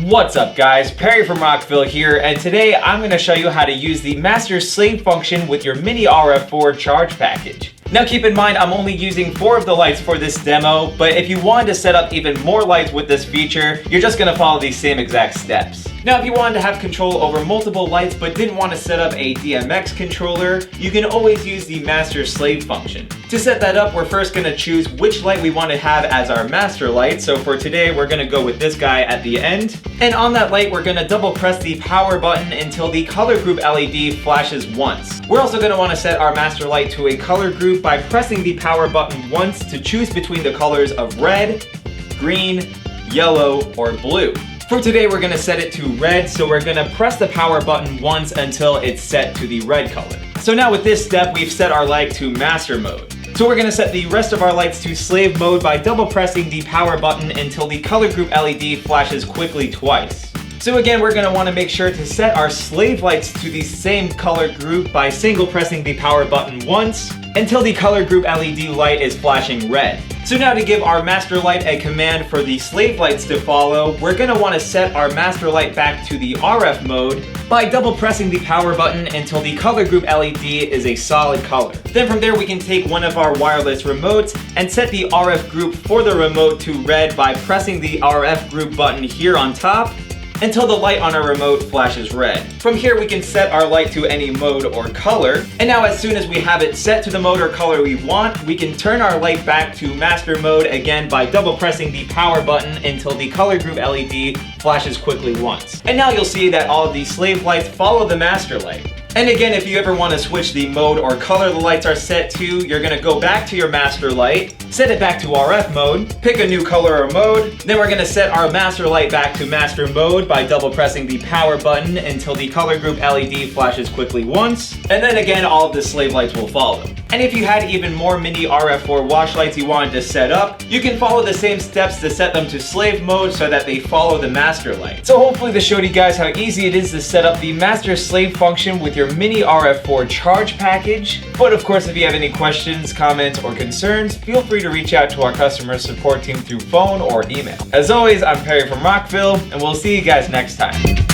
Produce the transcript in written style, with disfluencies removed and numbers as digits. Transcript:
What's up guys, Perry from Rockville here, and today I'm going to show you how to use the master slave function with your MINI RF4 charge package. Now keep in mind I'm only using 4 of the lights for this demo, but if you wanted to set up even more lights with this feature, you're just going to follow these same exact steps. Now if you wanted to have control over multiple lights but didn't want to set up a DMX controller, you can always use the master slave function. To set that up, we're first going to choose which light we want to have as our master light. So for today, we're going to go with this guy at the end. And on that light, we're going to double press the power button until the color group LED flashes once. We're also going to want to set our master light to a color group by pressing the power button once to choose between the colors of red, green, yellow, or blue. For today, we're going to set it to red, so we're going to press the power button once until it's set to the red color. So now with this step, we've set our light to master mode. So we're going to set the rest of our lights to slave mode by double pressing the power button until the color group LED flashes quickly twice. So again, we're going to want to make sure to set our slave lights to the same color group by single pressing the power button once until the color group LED light is flashing red. So now to give our master light a command for the slave lights to follow, we're going to want to set our master light back to the RF mode by double pressing the power button until the color group LED is a solid color. Then from there we can take one of our wireless remotes and set the RF group for the remote to red by pressing the RF group button here on top until the light on our remote flashes red. From here we can set our light to any mode or color. And now as soon as we have it set to the mode or color we want, we can turn our light back to master mode again by double pressing the power button until the color group LED flashes quickly once. And now you'll see that all of the slave lights follow the master light. And again, if you ever want to switch the mode or color the lights are set to, you're going to go back to your master light, set it back to RF mode, pick a new color or mode, then we're going to set our master light back to master mode by double pressing the power button until the color group LED flashes quickly once, and then again all of the slave lights will follow. And if you had even more MINI RF4 wash lights you wanted to set up, you can follow the same steps to set them to slave mode so that they follow the master light. So hopefully this showed you guys how easy it is to set up the master slave function with your MINI RF4 charge package. But of course, if you have any questions, comments, or concerns, feel free to reach out to our customer support team through phone or email. As always, I'm Perry from Rockville, and we'll see you guys next time.